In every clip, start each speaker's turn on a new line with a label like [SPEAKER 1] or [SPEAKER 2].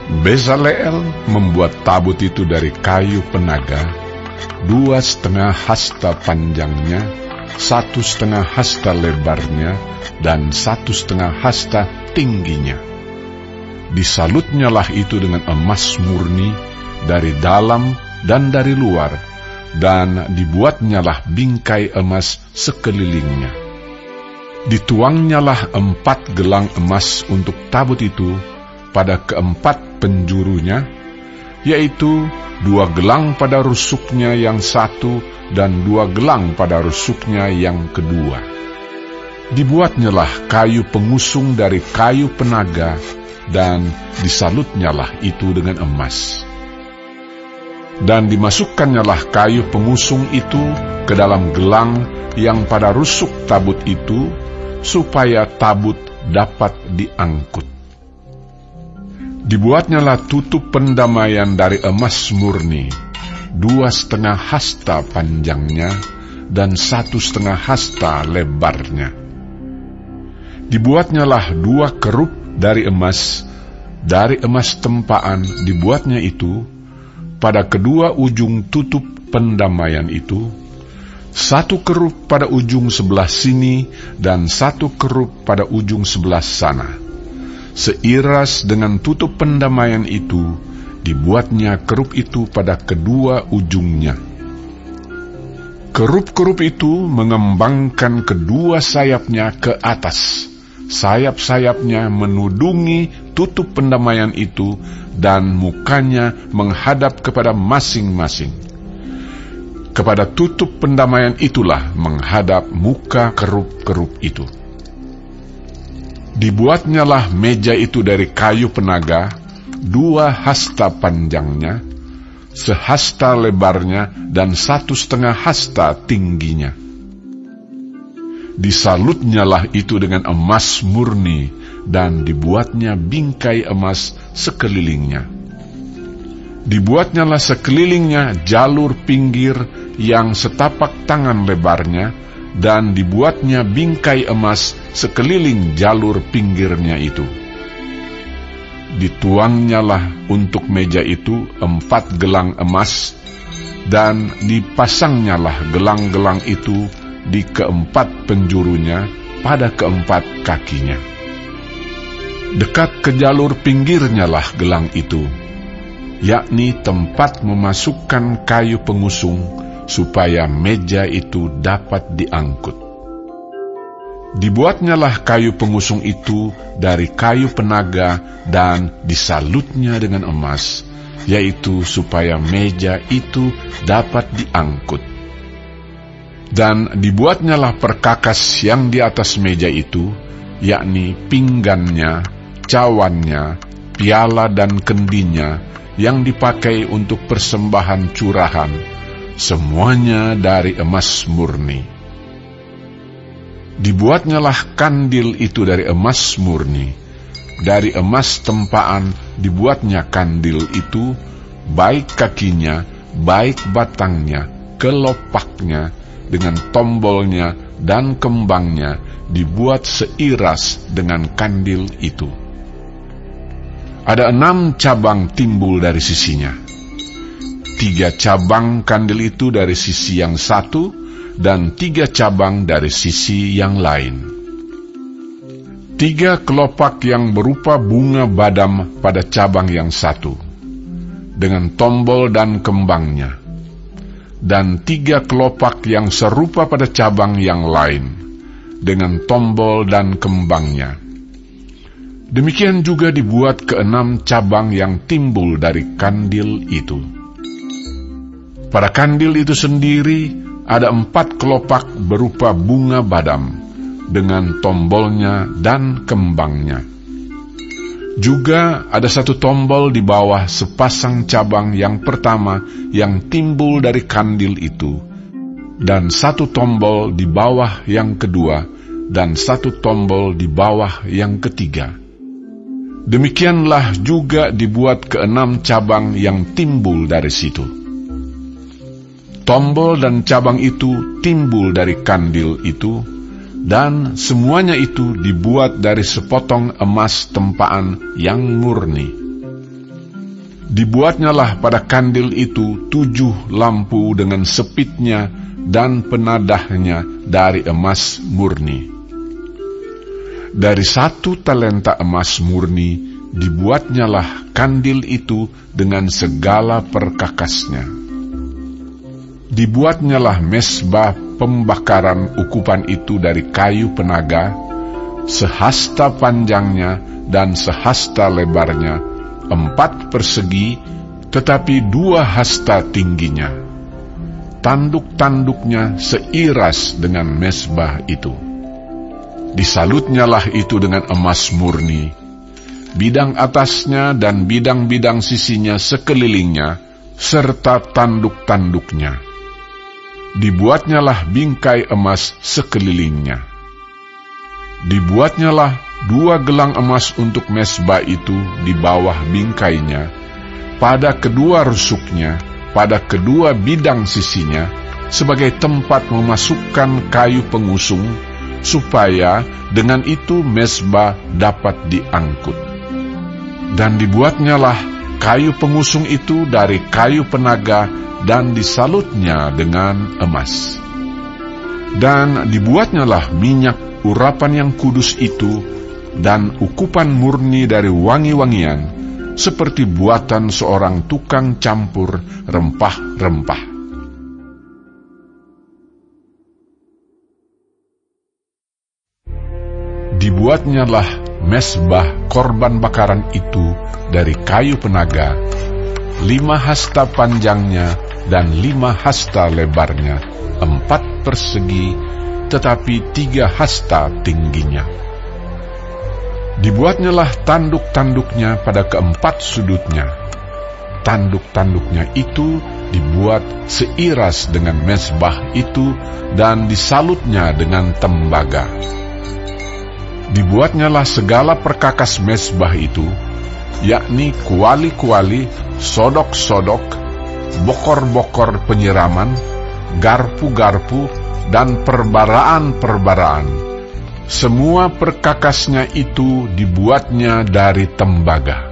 [SPEAKER 1] Bezaleel membuat tabut itu dari kayu penaga, 2,5 hasta panjangnya, 1,5 hasta lebarnya, dan 1,5 hasta tingginya. Disalutnyalah itu dengan emas murni dari dalam dan dari luar, dan dibuatnyalah bingkai emas sekelilingnya. Dituangnyalah 4 gelang emas untuk tabut itu pada keempat penjurunya, yaitu 2 gelang pada rusuknya yang satu dan 2 gelang pada rusuknya yang kedua. Dibuatnyalah kayu pengusung dari kayu penaga, dan disalutnyalah itu dengan emas. Dan dimasukkannyalah kayu pengusung itu ke dalam gelang yang pada rusuk tabut itu, supaya tabut dapat diangkut. Dibuatnyalah tutup pendamaian dari emas murni, 2,5 hasta panjangnya dan 1,5 hasta lebarnya. Dibuatnyalah 2 kerup dari emas tempaan dibuatnya itu, pada kedua ujung tutup pendamaian itu, 1 kerup pada ujung sebelah sini dan 1 kerup pada ujung sebelah sana. Seiras dengan tutup pendamaian itu, dibuatnya kerup itu pada kedua ujungnya. Kerup-kerup itu mengembangkan kedua sayapnya ke atas. Sayap-sayapnya menudungi tutup pendamaian itu, dan mukanya menghadap kepada masing-masing. Kepada tutup pendamaian itulah menghadap muka kerup-kerup itu. Dibuatnyalah meja itu dari kayu penaga, 2 hasta panjangnya, 1 hasta lebarnya, dan 1,5 hasta tingginya. Disalutnyalah itu dengan emas murni, dan dibuatnya bingkai emas sekelilingnya. Dibuatnyalah sekelilingnya jalur pinggir yang setapak tangan lebarnya, dan dibuatnya bingkai emas sekeliling jalur pinggirnya itu. Dituangnyalah untuk meja itu 4 gelang emas, dan dipasangnyalah gelang-gelang itu di keempat penjurunya pada keempat kakinya. Dekat ke jalur pinggirnya lah gelang itu, yakni tempat memasukkan kayu pengusung, supaya meja itu dapat diangkut. Dibuatnyalah kayu pengusung itu dari kayu penaga, dan disalutnya dengan emas, yaitu supaya meja itu dapat diangkut. Dan dibuatnyalah perkakas yang di atas meja itu, yakni pinggannya, cawannya, piala dan kendinya, yang dipakai untuk persembahan curahan, semuanya dari emas murni. Dibuatnyalah kandil itu dari emas murni. Dari emas tempaan dibuatnya kandil itu, baik kakinya, baik batangnya, kelopaknya, dengan tombolnya dan kembangnya, dibuat seiras dengan kandil itu. Ada 6 cabang timbul dari sisinya. 3 cabang kandil itu dari sisi yang satu, dan 3 cabang dari sisi yang lain. 3 kelopak yang berupa bunga badam pada cabang yang satu, dengan tombol dan kembangnya, dan 3 kelopak yang serupa pada cabang yang lain, dengan tombol dan kembangnya. Demikian juga dibuat ke-6 cabang yang timbul dari kandil itu. Pada kandil itu sendiri ada 4 kelopak berupa bunga badam, dengan tombolnya dan kembangnya. Juga ada 1 tombol di bawah sepasang cabang yang pertama yang timbul dari kandil itu, dan 1 tombol di bawah yang kedua, dan 1 tombol di bawah yang ketiga. Demikianlah juga dibuat ke-6 cabang yang timbul dari situ. Tombol dan cabang itu timbul dari kandil itu, dan semuanya itu dibuat dari sepotong emas tempaan yang murni. Dibuatnyalah pada kandil itu 7 lampu dengan sepitnya dan penadahnya dari emas murni. Dari 1 talenta emas murni dibuatnyalah kandil itu dengan segala perkakasnya. Dibuatnyalah mesbah pembakaran ukupan itu dari kayu penaga, sehasta panjangnya dan sehasta lebarnya, 4 persegi, tetapi 2 hasta tingginya. Tanduk-tanduknya seiras dengan mesbah itu. Disalutnyalah itu dengan emas murni, bidang atasnya dan bidang-bidang sisinya sekelilingnya, serta tanduk-tanduknya. Dibuatnyalah bingkai emas sekelilingnya. Dibuatnyalah 2 gelang emas untuk mesbah itu di bawah bingkainya, pada kedua rusuknya, pada kedua bidang sisinya, sebagai tempat memasukkan kayu pengusung, supaya dengan itu mesbah dapat diangkut. Dan dibuatnyalah kayu pengusung itu dari kayu penaga dan disalutnya dengan emas. Dan dibuatnyalah minyak urapan yang kudus itu dan ukupan murni dari wangi-wangian, seperti buatan seorang tukang campur rempah-rempah. Dibuatnyalah mesbah korban bakaran itu dari kayu penaga, 5 hasta panjangnya dan 5 hasta lebarnya, 4 persegi, tetapi 3 hasta tingginya. Dibuatnyalah tanduk-tanduknya pada keempat sudutnya. Tanduk-tanduknya itu dibuat seiras dengan mesbah itu dan disalutnya dengan tembaga. Dibuatnyalah segala perkakas mesbah itu, yakni kuali-kuali, sodok-sodok, bokor-bokor penyiraman, garpu-garpu, dan perbaraan-perbaraan. Semua perkakasnya itu dibuatnya dari tembaga.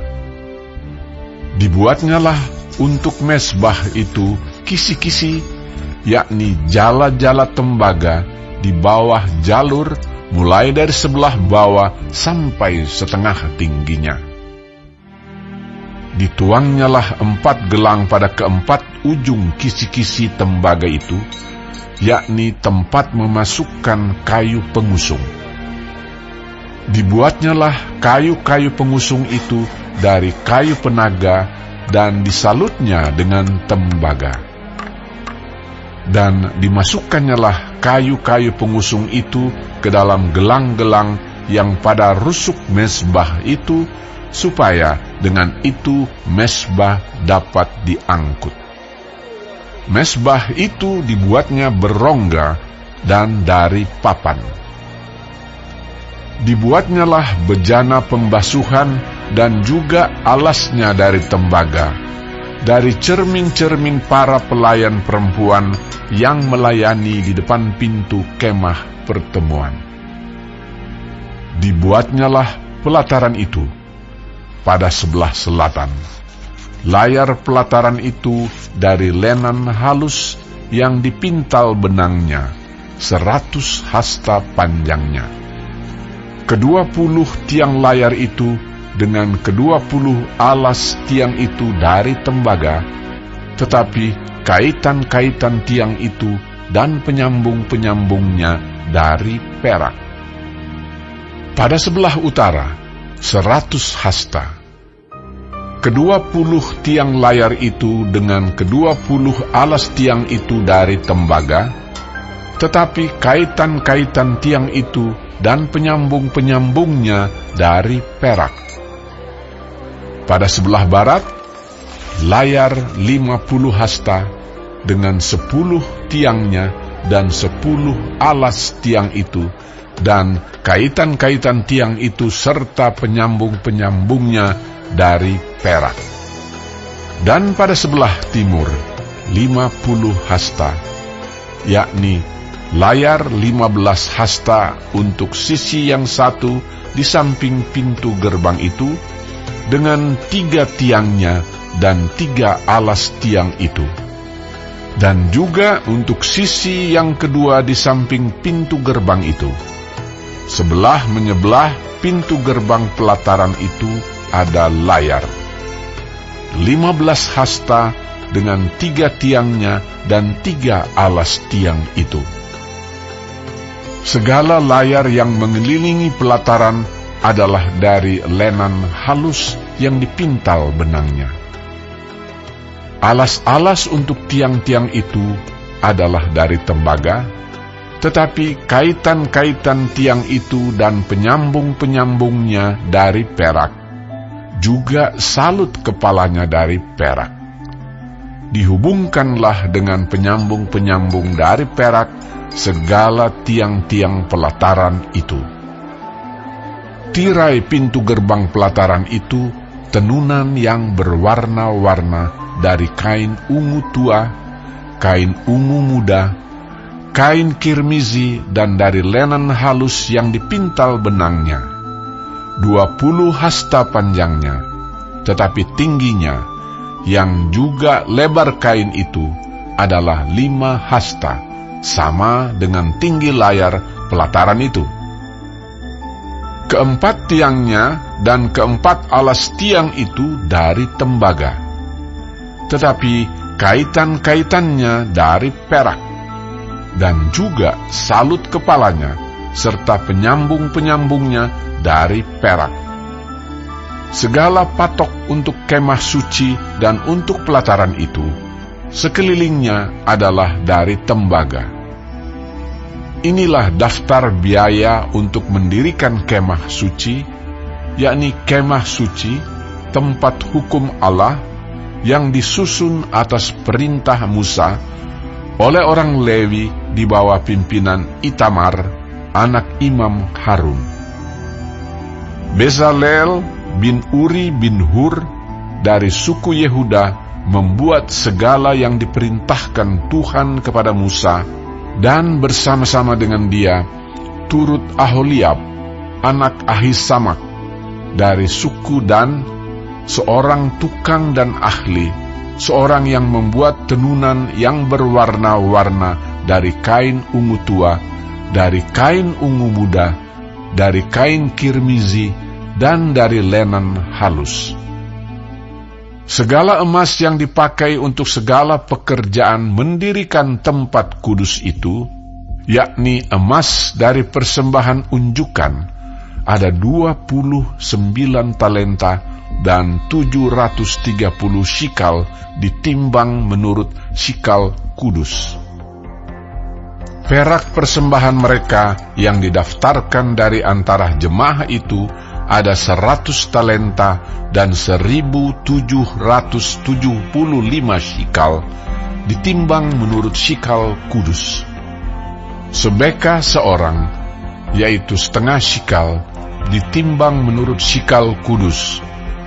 [SPEAKER 1] Dibuatnyalah untuk mesbah itu kisi-kisi, yakni jala-jala tembaga di bawah jalur, mulai dari sebelah bawah sampai setengah tingginya. Dituangnyalah 4 gelang pada keempat ujung kisi-kisi tembaga itu, yakni tempat memasukkan kayu pengusung. Dibuatnyalah kayu-kayu pengusung itu dari kayu penaga dan disalutnya dengan tembaga. Dan dimasukkannya kayu-kayu pengusung itu ke dalam gelang-gelang yang pada rusuk mesbah itu, supaya dengan itu mesbah dapat diangkut. Mesbah itu dibuatnya berongga dan dari papan. Dibuatnyalah bejana pembasuhan dan juga alasnya dari tembaga, dari cermin-cermin para pelayan perempuan yang melayani di depan pintu kemah pertemuan. Dibuatnyalah pelataran itu pada sebelah selatan. Layar pelataran itu dari lenan halus yang dipintal benangnya, 100 hasta panjangnya. 20 tiang layar itu dengan 20 alas tiang itu dari tembaga, tetapi kaitan-kaitan tiang itu dan penyambung-penyambungnya dari perak. Pada sebelah utara 100 hasta. 20 tiang layar itu dengan 20 alas tiang itu dari tembaga, tetapi kaitan-kaitan tiang itu dan penyambung-penyambungnya dari perak. Pada sebelah barat, layar 50 hasta dengan 10 tiangnya dan 10 alas tiang itu, dan kaitan-kaitan tiang itu serta penyambung-penyambungnya dari perak. Dan pada sebelah timur, 50 hasta, yakni layar 15 hasta untuk sisi yang satu di samping pintu gerbang itu, dengan 3 tiangnya dan 3 alas tiang itu. Dan juga untuk sisi yang kedua di samping pintu gerbang itu, sebelah menyebelah pintu gerbang pelataran itu ada layar 15 hasta dengan 3 tiangnya dan 3 alas tiang itu. Segala layar yang mengelilingi pelataran adalah dari lenan halus yang dipintal benangnya. Alas-alas untuk tiang-tiang itu adalah dari tembaga, tetapi kaitan-kaitan tiang itu dan penyambung-penyambungnya dari perak, juga salut kepalanya dari perak. Dihubungkanlah dengan penyambung-penyambung dari perak segala tiang-tiang pelataran itu. Tirai pintu gerbang pelataran itu tenunan yang berwarna-warna dari kain ungu tua, kain ungu muda, kain kirmizi, dan dari lenan halus yang dipintal benangnya. 20 hasta panjangnya, tetapi tingginya, yang juga lebar kain itu, adalah 5 hasta, sama dengan tinggi layar pelataran itu. Keempat tiangnya dan keempat alas tiang itu dari tembaga, tetapi kaitan-kaitannya dari perak, dan juga salut kepalanya serta penyambung-penyambungnya dari perak. Segala patok untuk kemah suci dan untuk pelataran itu, sekelilingnya adalah dari tembaga. Inilah daftar biaya untuk mendirikan kemah suci, yakni kemah suci, tempat hukum Allah, yang disusun atas perintah Musa oleh orang Lewi di bawah pimpinan Itamar, anak Imam Harun. Bezalel bin Uri bin Hur dari suku Yehuda membuat segala yang diperintahkan Tuhan kepada Musa, dan bersama-sama dengan dia turut Aholiab, anak Ahisamak dari suku Dan, seorang tukang dan ahli, seorang yang membuat tenunan yang berwarna-warna dari kain ungu tua, dari kain ungu muda, dari kain kirmizi, dan dari lenan halus. Segala emas yang dipakai untuk segala pekerjaan mendirikan tempat kudus itu, yakni emas dari persembahan unjukan, ada 29 talenta dan 730 shikal ditimbang menurut shikal kudus. Perak persembahan mereka yang didaftarkan dari antara jemaah itu ada 100 talenta dan 1.775 shikal ditimbang menurut shikal kudus. Sebeka seorang, yaitu setengah shikal, ditimbang menurut shikal kudus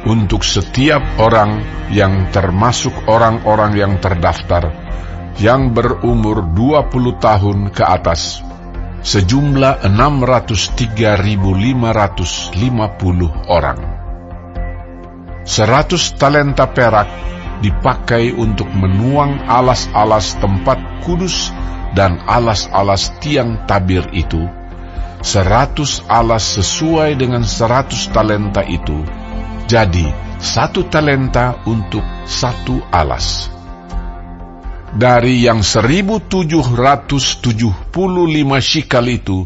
[SPEAKER 1] untuk setiap orang yang termasuk orang-orang yang terdaftar, yang berumur 20 tahun ke atas, sejumlah 603.550 orang. 100 talenta perak dipakai untuk menuang alas-alas tempat kudus dan alas-alas tiang tabir itu. 100 alas sesuai dengan 100 talenta itu, jadi 1 talenta untuk 1 alas. Dari yang 1.775 shikal itu,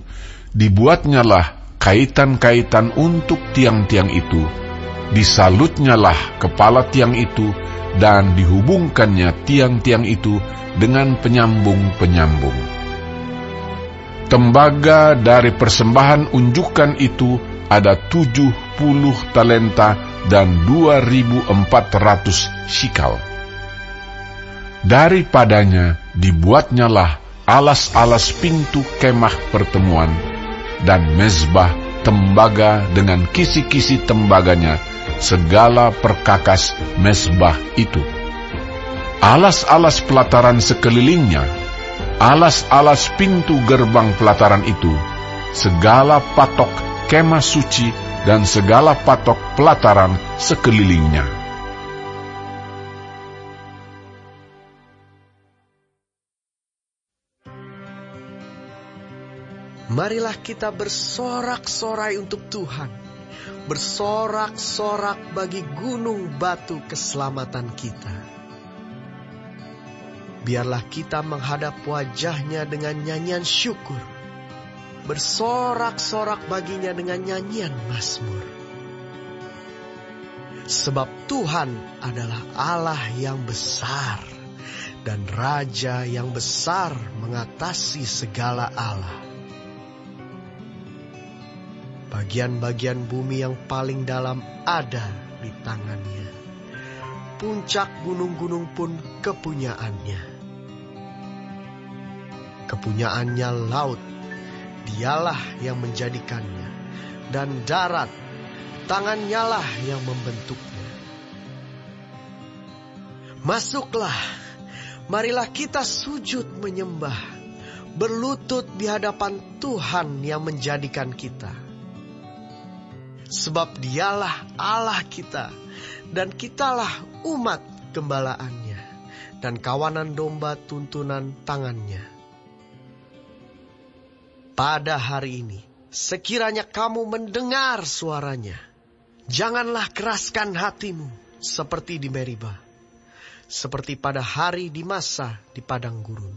[SPEAKER 1] dibuatnyalah kaitan-kaitan untuk tiang-tiang itu, disalutnyalah kepala tiang itu, dan dihubungkannya tiang-tiang itu dengan penyambung-penyambung. Tembaga dari persembahan unjukan itu ada 70 talenta dan 2.400 shikal. Daripadanya dibuatnyalah alas-alas pintu kemah pertemuan dan mezbah tembaga dengan kisi-kisi tembaganya, segala perkakas mezbah itu. Alas-alas pelataran sekelilingnya, alas-alas pintu gerbang pelataran itu, segala patok kemah suci dan segala patok pelataran sekelilingnya.
[SPEAKER 2] Marilah kita bersorak-sorai untuk Tuhan, bersorak-sorak bagi gunung batu keselamatan kita. Biarlah kita menghadap wajah-Nya dengan nyanyian syukur, bersorak-sorak baginya dengan nyanyian mazmur. Sebab Tuhan adalah Allah yang besar dan Raja yang besar mengatasi segala Allah. Bagian-bagian bumi yang paling dalam ada di tangan-Nya. Puncak gunung-gunung pun kepunyaan-Nya. Kepunyaan-Nya laut, Dialah yang menjadikannya. Dan darat, tangan-Nya lah yang membentuknya. Masuklah, marilah kita sujud menyembah, berlutut di hadapan Tuhan yang menjadikan kita. Sebab Dialah Allah kita, dan kitalah umat gembalaannya, dan kawanan domba tuntunan tangannya. Pada hari ini, sekiranya kamu mendengar suaranya, janganlah keraskan hatimu seperti di Meriba, seperti pada hari di masa di padang gurun.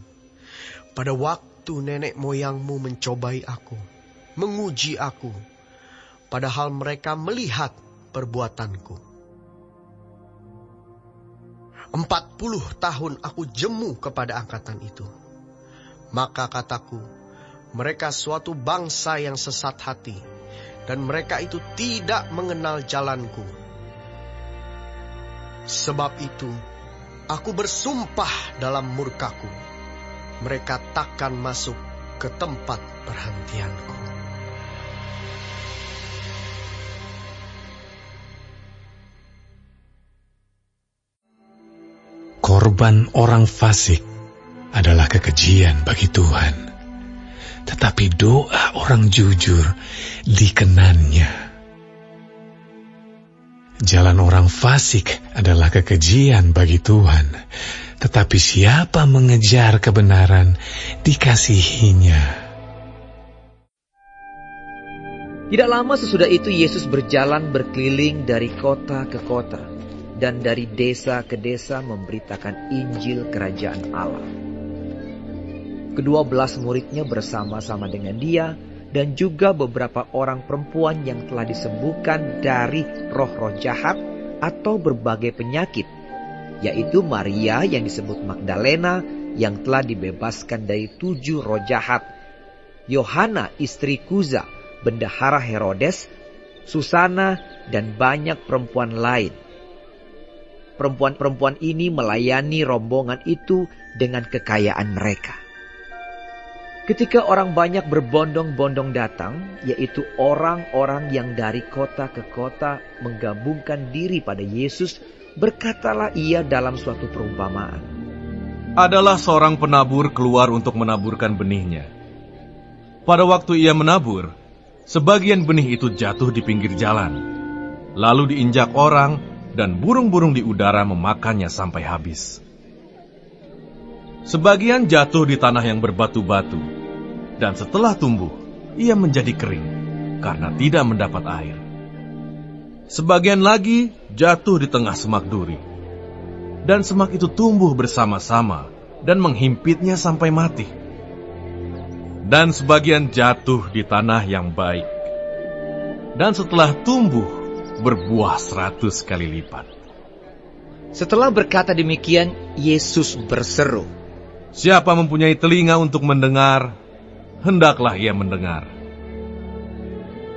[SPEAKER 2] Pada waktu nenek moyangmu mencobai aku, menguji aku, padahal mereka melihat perbuatanku. 40 tahun aku jemu kepada angkatan itu. Maka kataku, mereka suatu bangsa yang sesat hati, dan mereka itu tidak mengenal jalanku. Sebab itu, aku bersumpah dalam murkaku, mereka takkan masuk ke tempat perhentianku.
[SPEAKER 3] Korban orang fasik adalah kekejian bagi Tuhan, tetapi doa orang jujur dikenannya. Jalan orang fasik adalah kekejian bagi Tuhan, tetapi siapa mengejar kebenaran dikasihinya.
[SPEAKER 4] Tidak lama sesudah itu Yesus berjalan berkeliling dari kota ke kota dan dari desa ke desa memberitakan Injil Kerajaan Allah. Ke-12 muridnya bersama-sama dengan dia dan juga beberapa orang perempuan yang telah disembuhkan dari roh-roh jahat atau berbagai penyakit, yaitu Maria yang disebut Magdalena yang telah dibebaskan dari 7 roh jahat, Yohana istri Kuza, bendahara Herodes, Susana, dan banyak perempuan lain. Perempuan-perempuan ini melayani rombongan itu dengan kekayaan mereka. Ketika orang banyak berbondong-bondong datang, yaitu orang-orang yang dari kota ke kota menggabungkan diri pada Yesus, berkatalah ia dalam suatu perumpamaan.
[SPEAKER 5] Adalah seorang penabur keluar untuk menaburkan benihnya. Pada waktu ia menabur, sebagian benih itu jatuh di pinggir jalan, lalu diinjak orang, dan burung-burung di udara memakannya sampai habis. Sebagian jatuh di tanah yang berbatu-batu, dan setelah tumbuh, ia menjadi kering, karena tidak mendapat air. Sebagian lagi jatuh di tengah semak duri, dan semak itu tumbuh bersama-sama, dan menghimpitnya sampai mati. Dan sebagian jatuh di tanah yang baik, dan setelah tumbuh, berbuah 100 kali lipat.
[SPEAKER 4] Setelah berkata demikian, Yesus berseru,
[SPEAKER 5] Siapa mempunyai telinga untuk mendengar, hendaklah ia mendengar.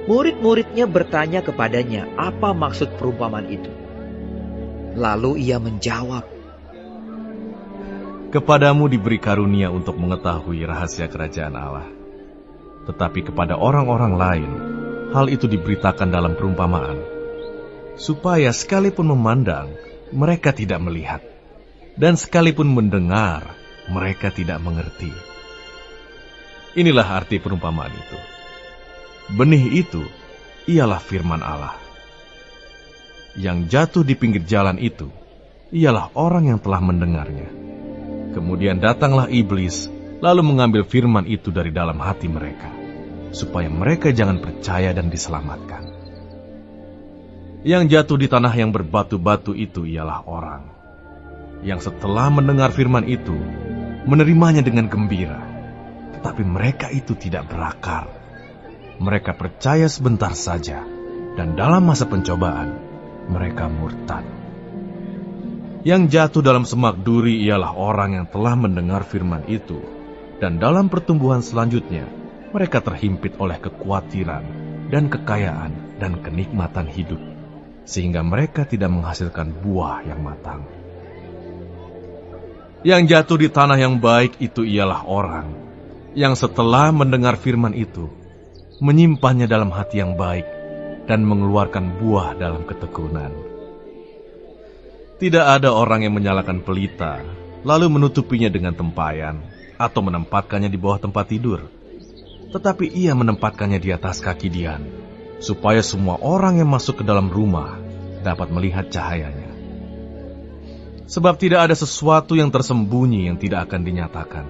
[SPEAKER 4] Murid-muridnya bertanya kepadanya apa maksud perumpamaan itu. Lalu ia menjawab,
[SPEAKER 5] Kepadamu diberi karunia untuk mengetahui rahasia kerajaan Allah. Tetapi kepada orang-orang lain, hal itu diberitakan dalam perumpamaan, supaya sekalipun memandang, mereka tidak melihat, dan sekalipun mendengar, mereka tidak mengerti. Inilah arti perumpamaan itu. Benih itu ialah firman Allah. Yang jatuh di pinggir jalan itu ialah orang yang telah mendengarnya. Kemudian datanglah iblis, lalu mengambil firman itu dari dalam hati mereka, supaya mereka jangan percaya dan diselamatkan. Yang jatuh di tanah yang berbatu-batu itu ialah orang yang setelah mendengar firman itu, menerimanya dengan gembira. Tetapi mereka itu tidak berakar. Mereka percaya sebentar saja, dan dalam masa pencobaan, mereka murtad. Yang jatuh dalam semak duri ialah orang yang telah mendengar firman itu, dan dalam pertumbuhan selanjutnya, mereka terhimpit oleh kekhawatiran dan kekayaan dan kenikmatan hidup, sehingga mereka tidak menghasilkan buah yang matang. Yang jatuh di tanah yang baik itu ialah orang yang setelah mendengar firman itu, menyimpannya dalam hati yang baik dan mengeluarkan buah dalam ketekunan. Tidak ada orang yang menyalakan pelita, lalu menutupinya dengan tempayan, atau menempatkannya di bawah tempat tidur. Tetapi ia menempatkannya di atas kaki dian, supaya semua orang yang masuk ke dalam rumah dapat melihat cahayanya. Sebab tidak ada sesuatu yang tersembunyi yang tidak akan dinyatakan,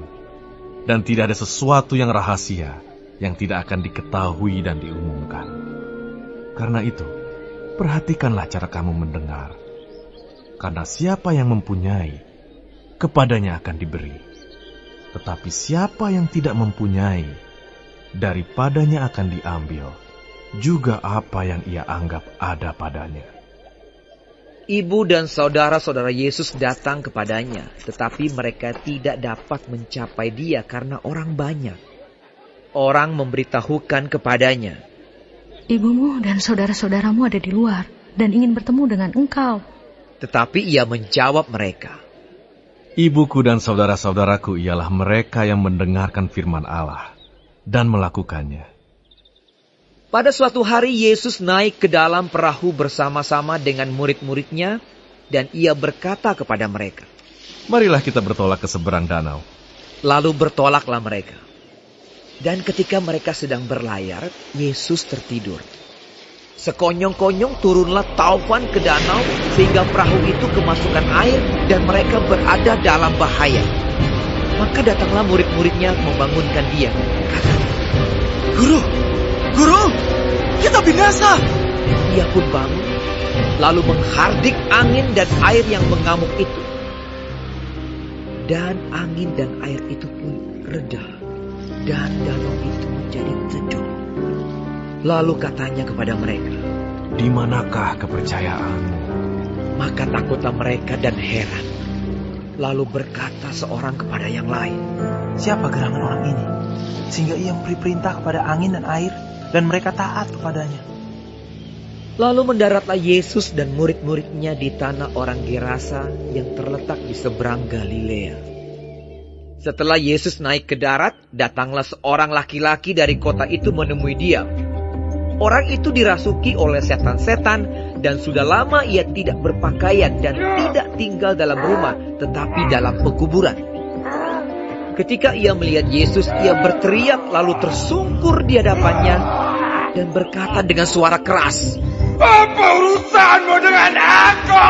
[SPEAKER 5] dan tidak ada sesuatu yang rahasia yang tidak akan diketahui dan diumumkan. Karena itu, perhatikanlah cara kamu mendengar. Karena siapa yang mempunyai, kepadanya akan diberi. Tetapi siapa yang tidak mempunyai, daripadanya akan diambil juga apa yang ia anggap ada padanya.
[SPEAKER 4] Ibu dan saudara-saudara Yesus datang kepadanya, tetapi mereka tidak dapat mencapai dia karena orang banyak. Orang memberitahukan kepadanya,
[SPEAKER 6] "Ibumu dan saudara-saudaramu ada di luar dan ingin bertemu dengan engkau."
[SPEAKER 4] Tetapi ia menjawab mereka,
[SPEAKER 5] Ibuku dan saudara-saudaraku ialah mereka yang mendengarkan firman Allah dan melakukannya.
[SPEAKER 4] Pada suatu hari Yesus naik ke dalam perahu bersama-sama dengan murid-muridnya, dan ia berkata kepada mereka,
[SPEAKER 5] Marilah kita bertolak ke seberang danau.
[SPEAKER 4] Lalu bertolaklah mereka. Dan ketika mereka sedang berlayar, Yesus tertidur. Sekonyong-konyong turunlah taufan ke danau, sehingga perahu itu kemasukan air dan mereka berada dalam bahaya. Maka datanglah murid-muridnya membangunkan dia. Katanya, Guru, kita binasa. Ia pun bangun, lalu menghardik angin dan air yang mengamuk itu. Dan angin dan air itu pun reda, dan danau itu menjadi teduh. Lalu katanya kepada mereka,
[SPEAKER 5] Di manakah kepercayaanmu?
[SPEAKER 4] Maka takutlah mereka dan heran. Lalu berkata seorang kepada yang lain,
[SPEAKER 7] Siapa gerangan orang ini, sehingga ia memberi perintah kepada angin dan air, dan mereka taat kepadanya?
[SPEAKER 4] Lalu mendaratlah Yesus dan murid-muridnya di tanah orang Gerasa yang terletak di seberang Galilea. Setelah Yesus naik ke darat, datanglah seorang laki-laki dari kota itu menemui dia. Orang itu dirasuki oleh setan-setan, dan sudah lama ia tidak berpakaian dan tidak tinggal dalam rumah, tetapi dalam pekuburan. Ketika ia melihat Yesus, ia berteriak lalu tersungkur di hadapannya dan berkata dengan suara keras,
[SPEAKER 8] Apa urusanmu dengan aku?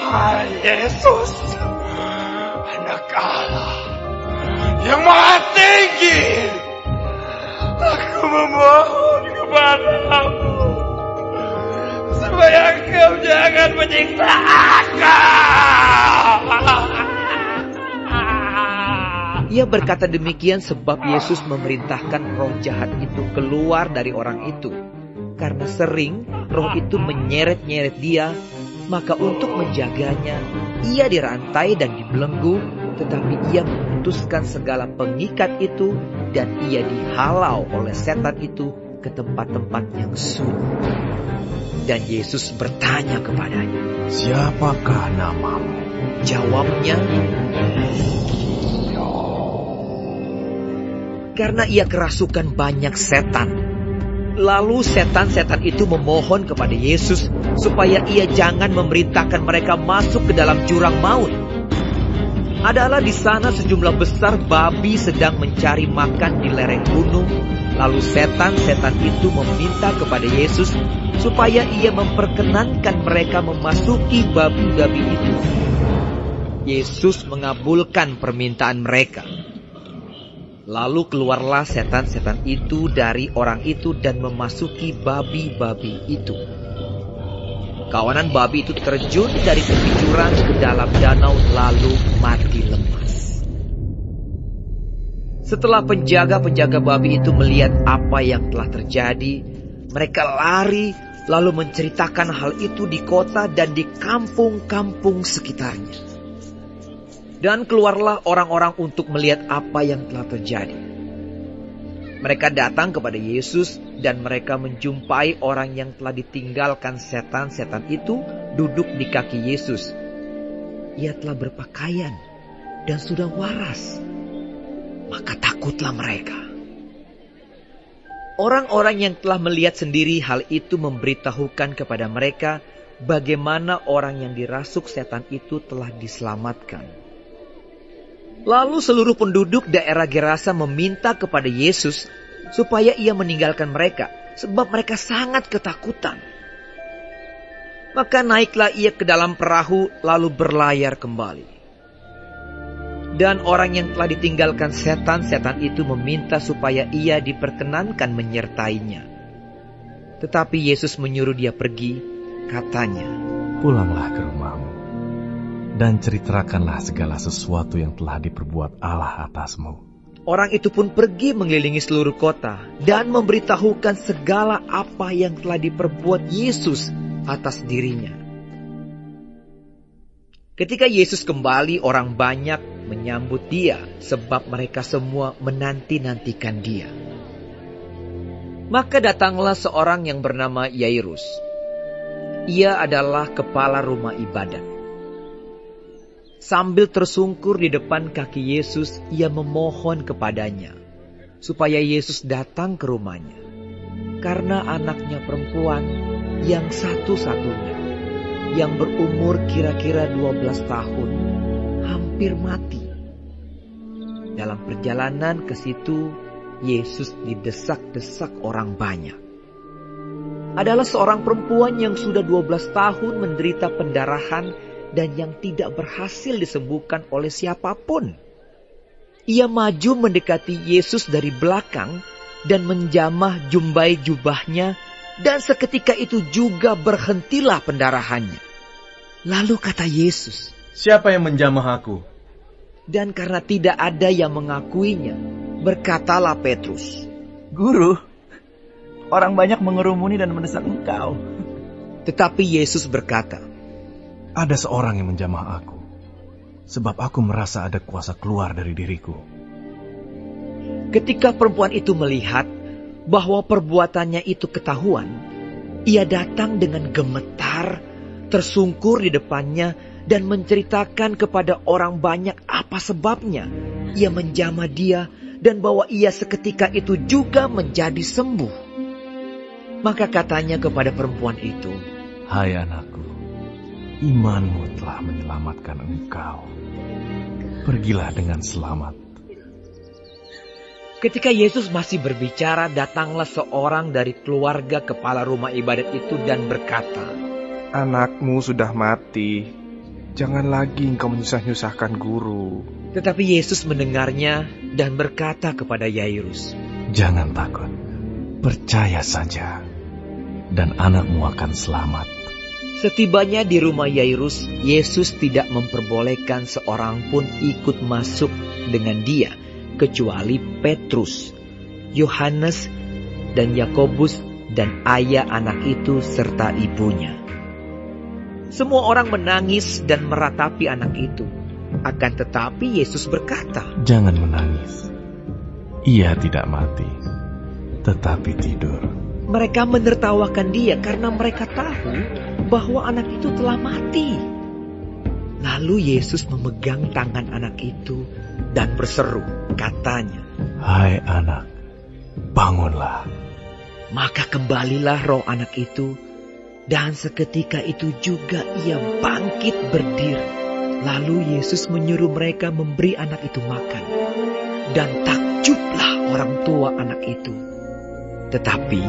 [SPEAKER 8] Hai Yesus, Anak Allah yang Maha Tinggi, aku memohon kepadamu supaya Engkau jangan menyiksa aku.
[SPEAKER 4] Ia berkata demikian sebab Yesus memerintahkan roh jahat itu keluar dari orang itu. Karena sering roh itu menyeret-nyeret dia, maka untuk menjaganya, ia dirantai dan dibelenggu, tetapi ia memutuskan segala pengikat itu, dan ia dihalau oleh setan itu ke tempat-tempat yang sunyi. Dan Yesus bertanya kepadanya,
[SPEAKER 5] Siapakah namamu?
[SPEAKER 4] Jawabnya, karena ia kerasukan banyak setan. Lalu setan-setan itu memohon kepada Yesus supaya ia jangan memerintahkan mereka masuk ke dalam jurang maut. Adalah di sana sejumlah besar babi sedang mencari makan di lereng gunung. Lalu setan-setan itu meminta kepada Yesus supaya ia memperkenankan mereka memasuki babi-babi itu. Yesus mengabulkan permintaan mereka. Lalu keluarlah setan-setan itu dari orang itu dan memasuki babi-babi itu. Kawanan babi itu terjun dari tepi jurang ke dalam danau lalu mati lemas. Setelah penjaga-penjaga babi itu melihat apa yang telah terjadi, mereka lari lalu menceritakan hal itu di kota dan di kampung-kampung sekitarnya. Dan keluarlah orang-orang untuk melihat apa yang telah terjadi. Mereka datang kepada Yesus dan mereka menjumpai orang yang telah ditinggalkan setan-setan itu duduk di kaki Yesus. Ia telah berpakaian dan sudah waras. Maka takutlah mereka. Orang-orang yang telah melihat sendiri hal itu memberitahukan kepada mereka bagaimana orang yang dirasuk setan itu telah diselamatkan. Lalu seluruh penduduk daerah Gerasa meminta kepada Yesus supaya ia meninggalkan mereka, sebab mereka sangat ketakutan. Maka naiklah ia ke dalam perahu lalu berlayar kembali. Dan orang yang telah ditinggalkan setan-setan itu meminta supaya ia diperkenankan menyertainya. Tetapi Yesus menyuruh dia pergi, katanya,
[SPEAKER 5] "Pulanglah ke rumahmu, dan ceritakanlah segala sesuatu yang telah diperbuat Allah atasmu."
[SPEAKER 4] Orang itu pun pergi mengelilingi seluruh kota dan memberitahukan segala apa yang telah diperbuat Yesus atas dirinya. Ketika Yesus kembali, orang banyak menyambut dia sebab mereka semua menanti-nantikan dia. Maka datanglah seorang yang bernama Yairus. Ia adalah kepala rumah ibadat. Sambil tersungkur di depan kaki Yesus, ia memohon kepadanya supaya Yesus datang ke rumahnya. Karena anaknya perempuan yang satu-satunya, yang berumur kira-kira 12 tahun, hampir mati. Dalam perjalanan ke situ, Yesus didesak-desak orang banyak. Adalah seorang perempuan yang sudah 12 tahun menderita pendarahan dan yang tidak berhasil disembuhkan oleh siapapun. Ia maju mendekati Yesus dari belakang dan menjamah jumbai jubahnya, dan seketika itu juga berhentilah pendarahannya. Lalu kata Yesus,
[SPEAKER 7] "Siapa yang menjamah aku?"
[SPEAKER 4] Dan karena tidak ada yang mengakuinya, berkatalah Petrus,
[SPEAKER 7] "Guru, orang banyak mengerumuni dan mendesak engkau."
[SPEAKER 4] Tetapi Yesus berkata,
[SPEAKER 5] "Ada seorang yang menjamah aku, sebab aku merasa ada kuasa keluar dari diriku."
[SPEAKER 4] Ketika perempuan itu melihat bahwa perbuatannya itu ketahuan, ia datang dengan gemetar, tersungkur di depannya, dan menceritakan kepada orang banyak apa sebabnya ia menjamah dia dan bahwa ia seketika itu juga menjadi sembuh. Maka katanya kepada perempuan itu,
[SPEAKER 5] "Hai anakku, imanmu telah menyelamatkan engkau. Pergilah dengan selamat."
[SPEAKER 4] Ketika Yesus masih berbicara, datanglah seorang dari keluarga kepala rumah ibadat itu dan berkata,
[SPEAKER 9] "Anakmu sudah mati. Jangan lagi engkau menyusah-nyusahkan guru."
[SPEAKER 4] Tetapi Yesus mendengarnya dan berkata kepada Yairus,
[SPEAKER 5] "Jangan takut, percaya saja, dan anakmu akan selamat."
[SPEAKER 4] Setibanya di rumah Yairus, Yesus tidak memperbolehkan seorang pun ikut masuk dengan dia, kecuali Petrus, Yohanes, dan Yakobus, dan ayah anak itu serta ibunya. Semua orang menangis dan meratapi anak itu. Akan tetapi Yesus berkata,
[SPEAKER 5] "Jangan menangis. Ia tidak mati, tetapi tidur."
[SPEAKER 4] Mereka menertawakan dia karena mereka tahu bahwa anak itu telah mati. Lalu Yesus memegang tangan anak itu dan berseru, katanya,
[SPEAKER 5] "Hai anak, bangunlah."
[SPEAKER 4] Maka kembalilah roh anak itu, dan seketika itu juga ia bangkit berdiri. Lalu Yesus menyuruh mereka memberi anak itu makan. Dan takjublah orang tua anak itu. Tetapi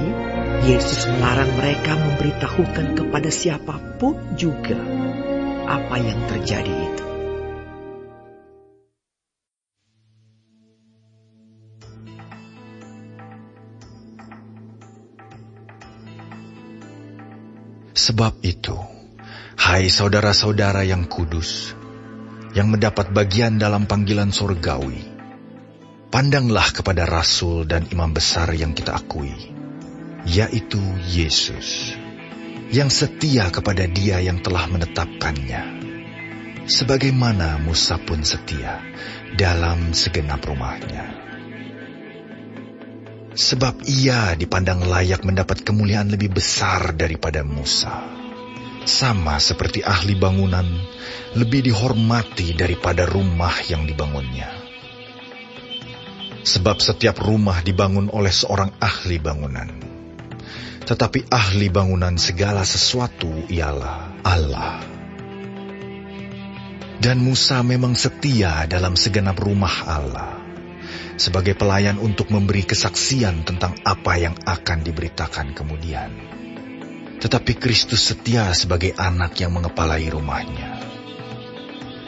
[SPEAKER 4] Yesus melarang mereka memberitahukan kepada siapapun juga apa yang terjadi itu.
[SPEAKER 10] Sebab itu, hai saudara-saudara yang kudus, yang mendapat bagian dalam panggilan surgawi, pandanglah kepada Rasul dan Imam Besar yang kita akui, yaitu Yesus, yang setia kepada Dia yang telah menetapkannya, sebagaimana Musa pun setia dalam segenap rumahnya. Sebab ia dipandang layak mendapat kemuliaan lebih besar daripada Musa, sama seperti ahli bangunan lebih dihormati daripada rumah yang dibangunnya. Sebab setiap rumah dibangun oleh seorang ahli bangunan, tetapi ahli bangunan segala sesuatu ialah Allah. Dan Musa memang setia dalam segenap rumah Allah, sebagai pelayan untuk memberi kesaksian tentang apa yang akan diberitakan kemudian. Tetapi Kristus setia sebagai anak yang mengepalai rumahnya.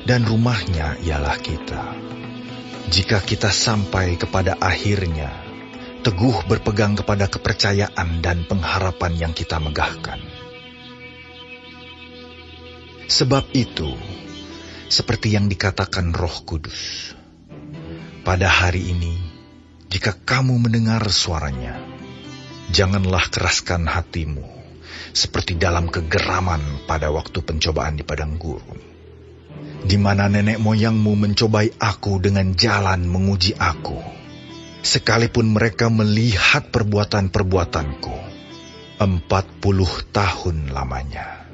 [SPEAKER 10] Dan rumahnya ialah kita. Jika kita sampai kepada akhirnya, teguh berpegang kepada kepercayaan dan pengharapan yang kita megahkan. Sebab itu, seperti yang dikatakan Roh Kudus, pada hari ini, jika kamu mendengar suaranya, janganlah keraskan hatimu, seperti dalam kegeraman pada waktu pencobaan di padang gurun, di mana nenek moyangmu mencobai aku dengan jalan menguji aku, sekalipun mereka melihat perbuatan-perbuatanku 40 tahun lamanya.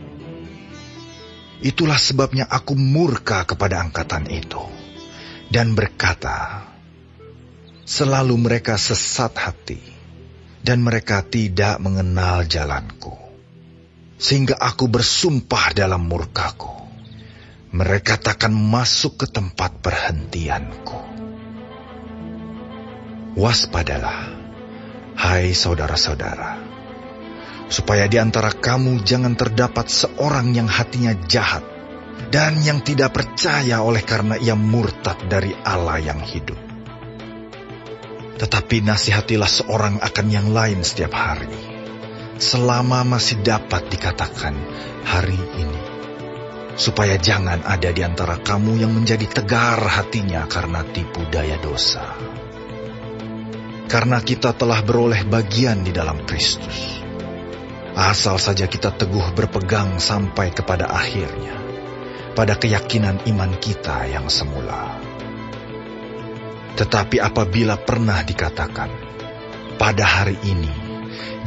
[SPEAKER 10] Itulah sebabnya aku murka kepada angkatan itu, dan berkata, selalu mereka sesat hati, dan mereka tidak mengenal jalanku. Sehingga aku bersumpah dalam murkaku, mereka takkan masuk ke tempat perhentianku. Waspadalah, hai saudara-saudara, supaya di antara kamu jangan terdapat seorang yang hatinya jahat, dan yang tidak percaya oleh karena ia murtad dari Allah yang hidup. Tetapi nasihatilah seorang akan yang lain setiap hari, selama masih dapat dikatakan hari ini, supaya jangan ada di antara kamu yang menjadi tegar hatinya karena tipu daya dosa. Karena kita telah beroleh bagian di dalam Kristus, asal saja kita teguh berpegang sampai kepada akhirnya, pada keyakinan iman kita yang semula. Tetapi apabila pernah dikatakan, pada hari ini,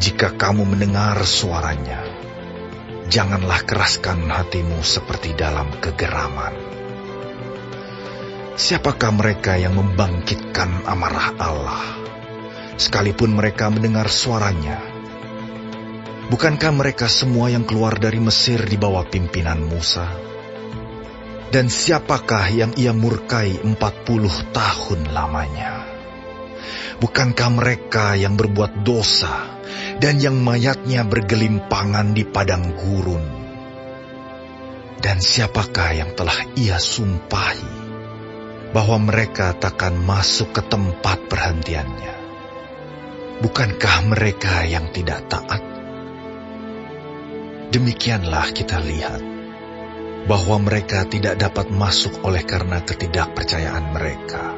[SPEAKER 10] jika kamu mendengar suaranya, janganlah keraskan hatimu seperti dalam kegeraman. Siapakah mereka yang membangkitkan amarah Allah, sekalipun mereka mendengar suaranya? Bukankah mereka semua yang keluar dari Mesir di bawah pimpinan Musa? Dan siapakah yang ia murkai 40 tahun lamanya? Bukankah mereka yang berbuat dosa dan yang mayatnya bergelimpangan di padang gurun? Dan siapakah yang telah ia sumpahi bahwa mereka takkan masuk ke tempat perhentiannya? Bukankah mereka yang tidak taat? Demikianlah kita lihat bahwa mereka tidak dapat masuk oleh karena ketidakpercayaan mereka.